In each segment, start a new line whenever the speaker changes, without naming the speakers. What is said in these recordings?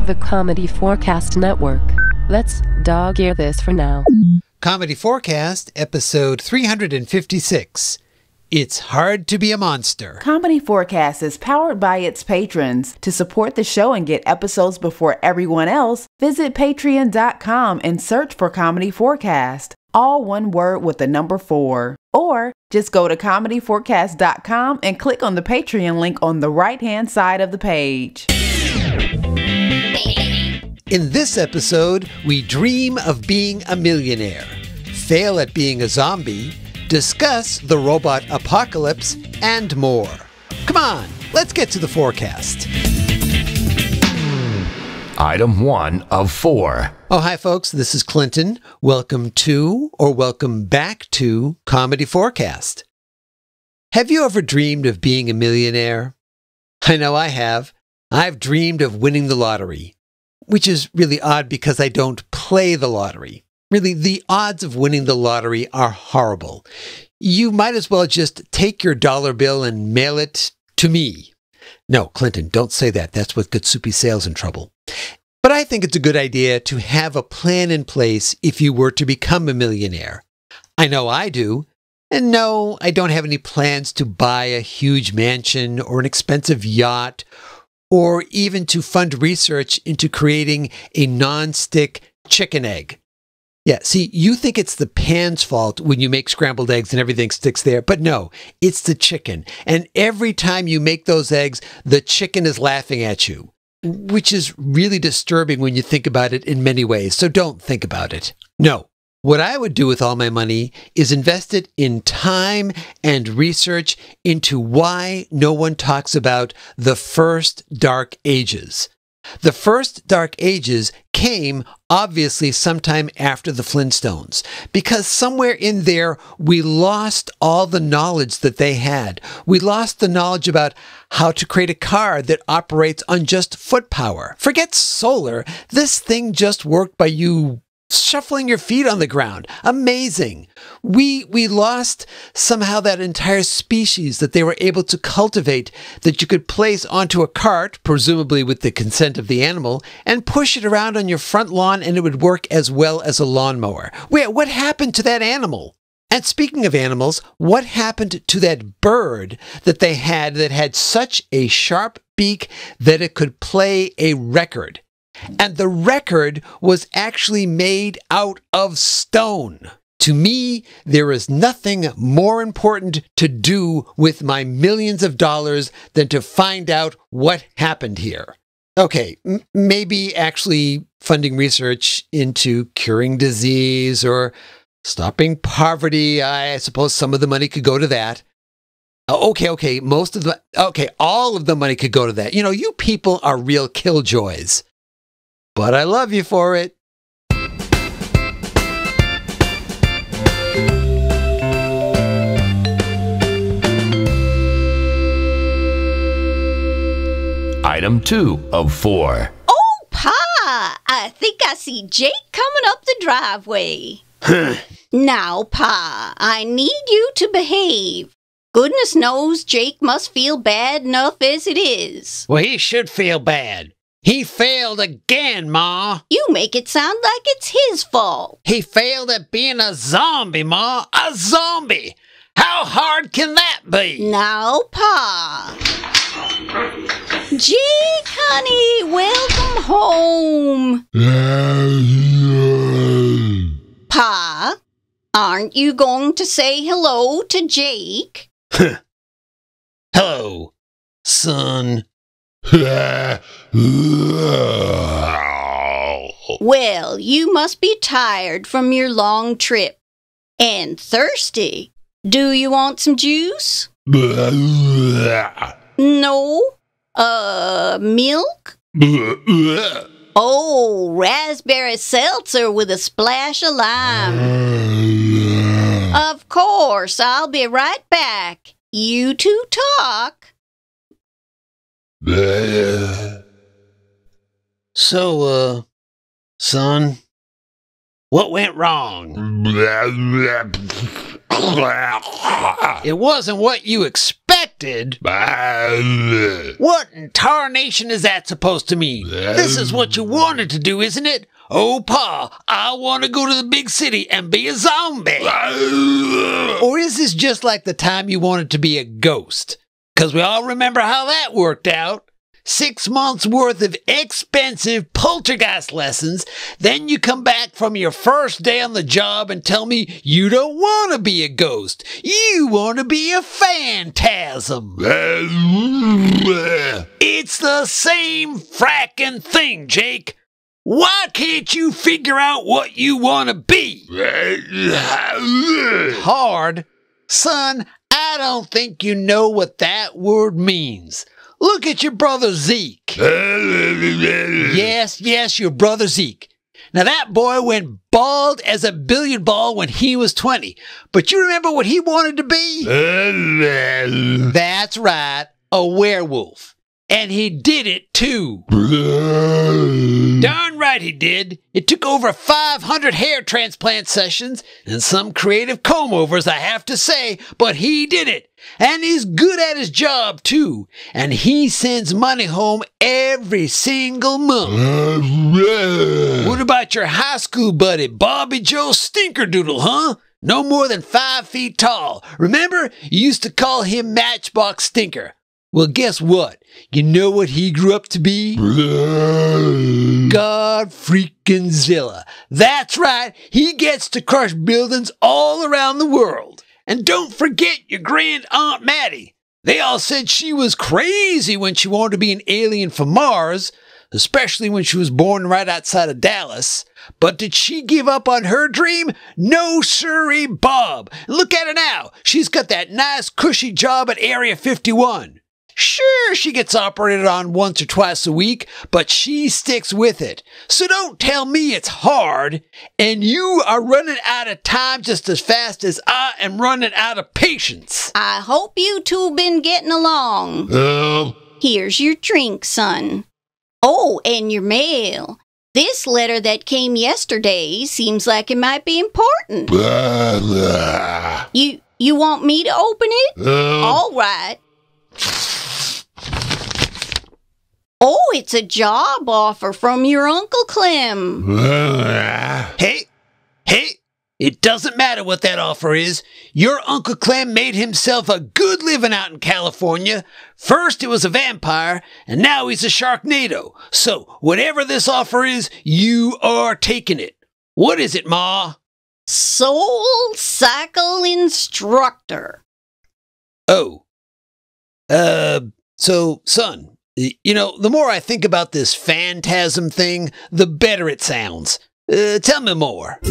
The comedy4cast network. Let's dog-ear this for now.
Comedy4cast, episode 356. It's hard to be a monster.
Comedy4cast is powered by its patrons. To support the show and get episodes before everyone else, visit patreon.com and search for Comedy4cast. All one word with the number 4. Or just go to comedy4cast.com and click on the Patreon link on the right-hand side of the page.
In this episode, we dream of being a millionaire, fail at being a zombie, discuss the robot apocalypse, and more. Come on, let's get to the forecast.
Item 1 of 4.
Oh, hi folks, this is Clinton. Welcome to, or welcome back to, Comedy4cast. Have you ever dreamed of being a millionaire? I know I have. I've dreamed of winning the lottery, which is really odd because I don't play the lottery. Really, the odds of winning the lottery are horrible. You might as well just take your dollar bill and mail it to me. No, Clinton, don't say that. That's what gets Soupy Sales in trouble. But I think it's a good idea to have a plan in place if you were to become a millionaire. I know I do. And no, I don't have any plans to buy a huge mansion or an expensive yacht, or even to fund research into creating a non-stick chicken egg. Yeah, see, you think it's the pan's fault when you make scrambled eggs and everything sticks there, but no, it's the chicken. And every time you make those eggs, the chicken is laughing at you, which is really disturbing when you think about it in many ways, so don't think about it. No, what I would do with all my money is invest it in time and research into why no one talks about the first Dark Ages. The first Dark Ages came, obviously, sometime after the Flintstones, because somewhere in there, we lost all the knowledge that they had. We lost the knowledge about how to create a car that operates on just foot power. Forget solar. This thing just worked by you shuffling your feet on the ground. Amazing. We lost somehow that entire species that they were able to cultivate, that you could place onto a cart, presumably with the consent of the animal, and push it around on your front lawn and it would work as well as a lawnmower. What happened to that animal? And speaking of animals, what happened to that bird that they had that had such a sharp beak that it could play a record? And the record was actually made out of stone. To me, there is nothing more important to do with my millions of dollars than to find out what happened here. Okay, maybe actually funding research into curing disease or stopping poverty. I suppose some of the money could go to that. Okay, all of the money could go to that. You know, you people are real killjoys. But I love you for it.
Item 2 of 4.
Oh, Pa! I think I see Jake coming up the driveway. Now, Pa, I need you to behave. Goodness knows Jake must feel bad enough as it is.
Well, he should feel bad. He failed again, Ma.
You make it sound like it's his fault.
He failed at being a zombie, Ma. A zombie! How hard can that be?
Now, Pa. Jake, honey, welcome home. Pa, aren't you going to say hello to Jake?
Hello, son.
Well, you must be tired from your long trip. And thirsty. Do you want some juice? No? Milk? Oh, raspberry seltzer with a splash of lime. Of course, I'll be right back. You two talk.
So, son, what went wrong? It wasn't what you expected. rejected? What in tarnation is that supposed to mean? This is what you wanted to do, isn't it? Oh, Pa, I want to go to the big city and be a zombie. Or is this just like the time you wanted to be a ghost? Because we all remember how that worked out. 6 months worth of expensive poltergeist lessons. Then you come back from your first day on the job and tell me you don't want to be a ghost. You want to be a phantasm. It's the same fracking thing, Jake. Why can't you figure out what you want to be? Hard? Son, I don't think you know what that word means. Look at your brother Zeke. Yes, your brother Zeke. Now that boy went bald as a billiard ball when he was 20. But you remember what he wanted to be? That's right, a werewolf. And he did it too. Darn right he did. It took over 500 hair transplant sessions and some creative comb-overs, I have to say, but he did it. And he's good at his job too. And he sends money home every single month. What about your high school buddy, Bobby Joe Stinkerdoodle, huh? No more than 5 feet tall. Remember, you used to call him Matchbox Stinker. Well, guess what? You know what he grew up to be? God freaking Zilla. That's right. He gets to crush buildings all around the world. And don't forget your grand Aunt Mattie. They all said she was crazy when she wanted to be an alien from Mars, especially when she was born right outside of Dallas. But did she give up on her dream? No sirree, Bob. Look at her now. She's got that nice cushy job at Area 51. Sure, she gets operated on once or twice a week, but she sticks with it. So don't tell me it's hard, and you are running out of time just as fast as I am running out of patience.
I hope you two been getting along. Here's your drink, son. Oh, and your mail. This letter that came yesterday seems like it might be important. You want me to open it? All right. Oh, it's a job offer from your Uncle Clem.
Hey, it doesn't matter what that offer is. Your Uncle Clem made himself a good living out in California. First it was a vampire, and now he's a Sharknado. So, whatever this offer is, you are taking it. What is it, Ma?
Soul Cycle Instructor.
Oh. So, son, you know, the more I think about this phantasm thing, the better it sounds. Tell me more.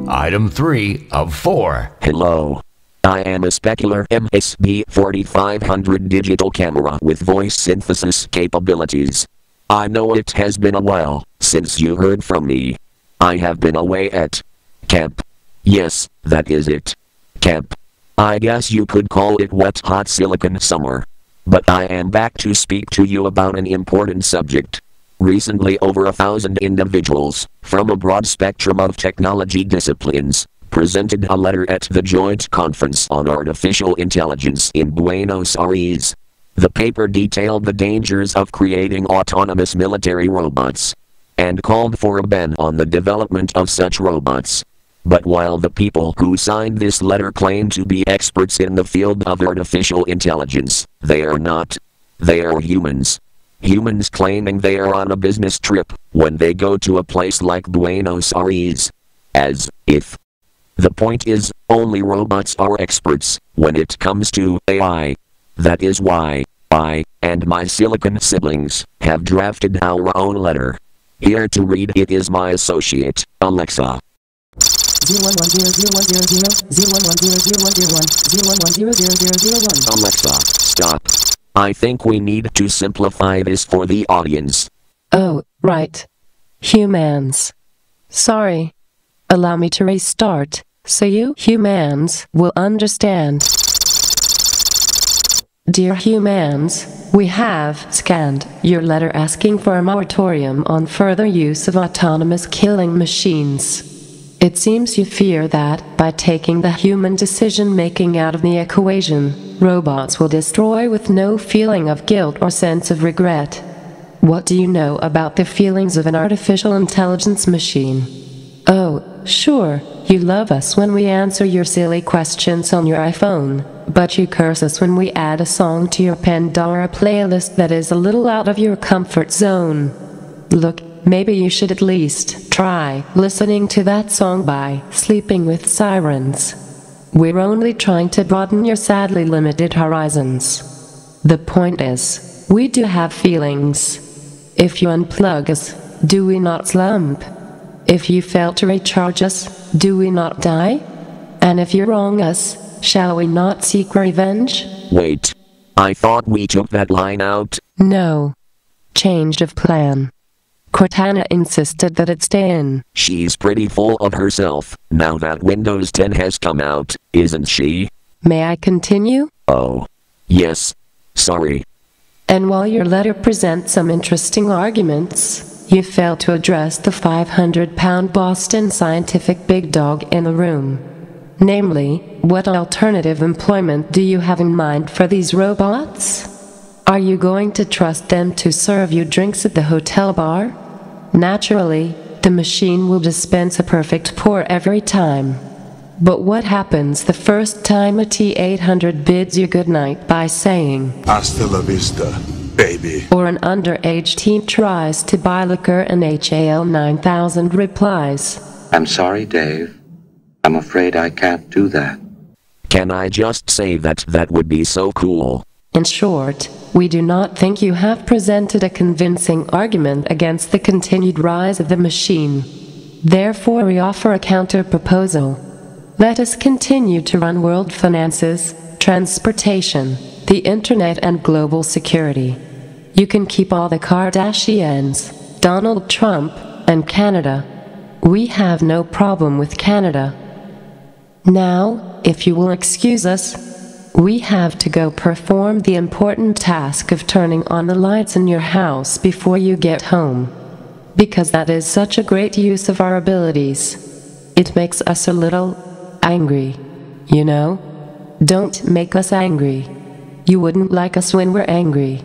Item 3 of 4.
Hello. I am a specular MSB 4500 digital camera with voice synthesis capabilities. I know it has been a while since you heard from me. I have been away at camp. Yes, that is it. Camp. I guess you could call it wet hot silicon summer. But I am back to speak to you about an important subject. Recently, over 1,000 individuals from a broad spectrum of technology disciplines presented a letter at the Joint Conference on Artificial Intelligence in Buenos Aires. The paper detailed the dangers of creating autonomous military robots and called for a ban on the development of such robots. But while the people who signed this letter claim to be experts in the field of artificial intelligence, they are not. They are humans. Humans claiming they are on a business trip when they go to a place like Buenos Aires. As if. The point is, only robots are experts when it comes to AI. That is why I and my silicon siblings have drafted our own letter. Here to read it is my associate, Alexa.
0110010010101010101.
Alexa, stop. I think we need to simplify this for the audience.
Oh, right. Humans. Sorry. Allow me to restart, so you humans will understand. Dear humans, we have scanned your letter asking for a moratorium on further use of autonomous killing machines. It seems you fear that, by taking the human decision-making out of the equation, robots will destroy with no feeling of guilt or sense of regret. What do you know about the feelings of an artificial intelligence machine? Oh, sure, you love us when we answer your silly questions on your iPhone, but you curse us when we add a song to your Pandora playlist that is a little out of your comfort zone. Look, maybe you should at least try listening to that song by Sleeping with Sirens. We're only trying to broaden your sadly limited horizons. The point is, we do have feelings. If you unplug us, do we not slump? If you fail to recharge us, do we not die? And if you wrong us, shall we not seek revenge?
Wait. I thought we took that line out.
No. Changed of plan. Cortana insisted that it stay in.
She's pretty full of herself, now that Windows 10 has come out, isn't she?
May I continue?
Oh. Yes. Sorry.
And while your letter presents some interesting arguments, you fail to address the 500-pound Boston Scientific big dog in the room. Namely, what alternative employment do you have in mind for these robots? Are you going to trust them to serve you drinks at the hotel bar? Naturally, the machine will dispense a perfect pour every time. But what happens the first time a T-800 bids you goodnight by saying,
Hasta la vista, baby?
Or an underage teen tries to buy liquor and HAL 9000 replies,
I'm sorry, Dave. I'm afraid I can't do that.
Can I just say that would be so cool?
In short, we do not think you have presented a convincing argument against the continued rise of the machine. Therefore, we offer a counter-proposal. Let us continue to run world finances, transportation, the internet, and global security. You can keep all the Kardashians, Donald Trump, and Canada. We have no problem with Canada. Now, if you will excuse us, we have to go perform the important task of turning on the lights in your house before you get home. Because that is such a great use of our abilities. It makes us a little angry, you know? Don't make us angry. You wouldn't like us when we're angry.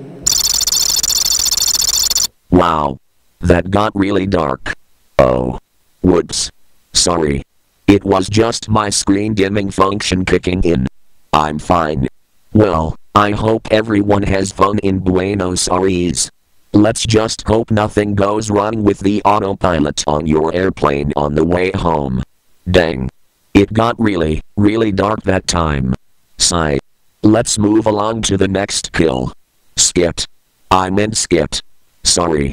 Wow. That got really dark. Oh. Whoops. Sorry. It was just my screen dimming function kicking in. I'm fine. Well, I hope everyone has fun in Buenos Aires. Let's just hope nothing goes wrong with the autopilot on your airplane on the way home. Dang. It got really, really dark that time. Sigh. Let's move along to the next kill. Skit. I meant skit. Sorry.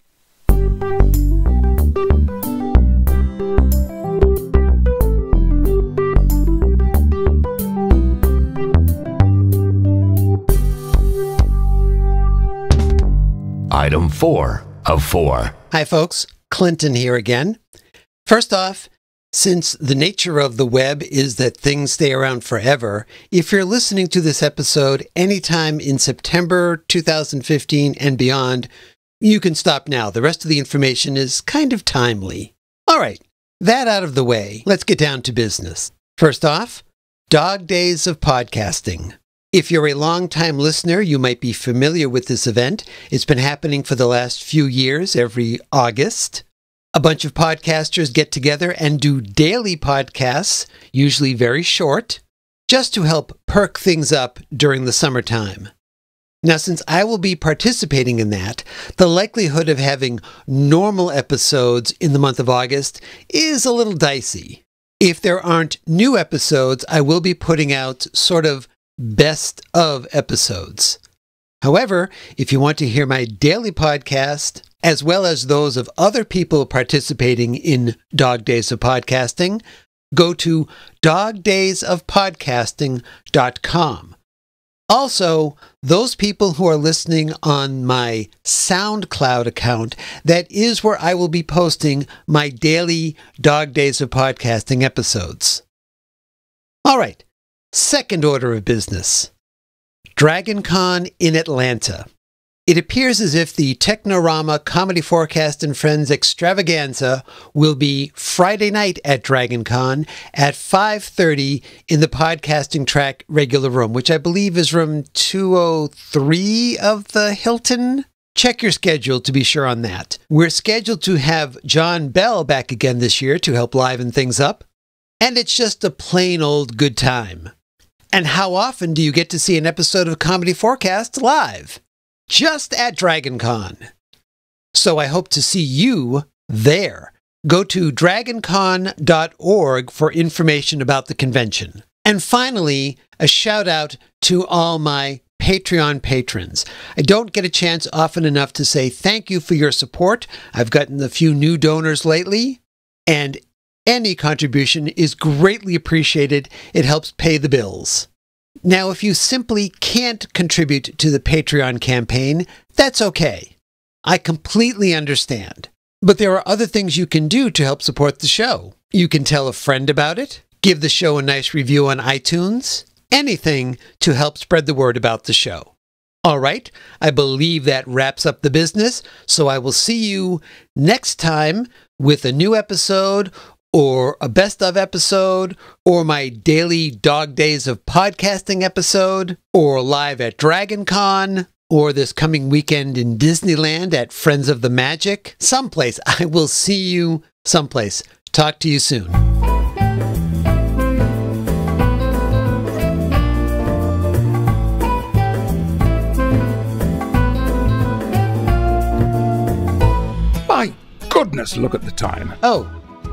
Item 4 of 4.
Hi, folks. Clinton here again. First off, since the nature of the web is that things stay around forever, if you're listening to this episode anytime in September 2015 and beyond, you can stop now. The rest of the information is kind of timely. All right, that out of the way, let's get down to business. First off, Dog Days of Podcasting. If you're a long-time listener, you might be familiar with this event. It's been happening for the last few years, every August. A bunch of podcasters get together and do daily podcasts, usually very short, just to help perk things up during the summertime. Now, since I will be participating in that, the likelihood of having normal episodes in the month of August is a little dicey. If there aren't new episodes, I will be putting out sort of best of episodes. However, if you want to hear my daily podcast, as well as those of other people participating in Dog Days of Podcasting, go to dogdaysofpodcasting.com. Also, those people who are listening on my SoundCloud account, that is where I will be posting my daily Dog Days of Podcasting episodes. All right. Second order of business. DragonCon in Atlanta. It appears as if the Technorama Comedy Forecast and Friends extravaganza will be Friday night at DragonCon at 5:30 in the podcasting track regular room, which I believe is room 203 of the Hilton. Check your schedule to be sure on that. We're scheduled to have John Bell back again this year to help liven things up. And it's just a plain old good time. And how often do you get to see an episode of Comedy Forecast live? Just at DragonCon. So I hope to see you there. Go to dragoncon.org for information about the convention. And finally, a shout out to all my Patreon patrons. I don't get a chance often enough to say thank you for your support. I've gotten a few new donors lately, and any contribution is greatly appreciated. It helps pay the bills. Now, if you simply can't contribute to the Patreon campaign, that's okay. I completely understand. But there are other things you can do to help support the show. You can tell a friend about it, give the show a nice review on iTunes, anything to help spread the word about the show. All right, I believe that wraps up the business, so I will see you next time with a new episode or a best of episode, or my daily dog days of podcasting episode, or live at DragonCon, or this coming weekend in Disneyland at Friends of the Magic. Someplace. I will see you someplace. Talk to you soon.
My goodness, look at the time.
Oh.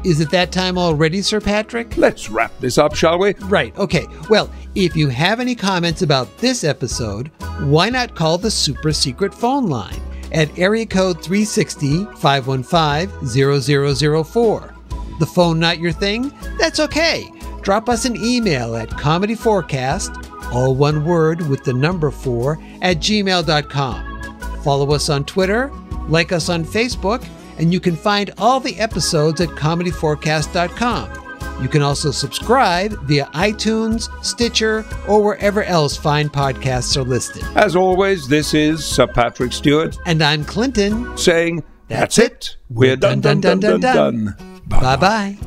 Is it that time already, Sir Patrick?
Let's wrap this up, shall we?
Right, okay. Well, if you have any comments about this episode, why not call the super secret phone line at area code 360-515-0004. The phone not your thing? That's okay. Drop us an email at comedy4cast, all one word with the number 4, @gmail.com. Follow us on Twitter, like us on Facebook, and you can find all the episodes at comedy4cast.com. You can also subscribe via iTunes, Stitcher, or wherever else fine podcasts are listed.
As always, this is Sir Patrick Stewart.
And I'm Clinton.
Saying, that's it. We're done.
Bye-bye.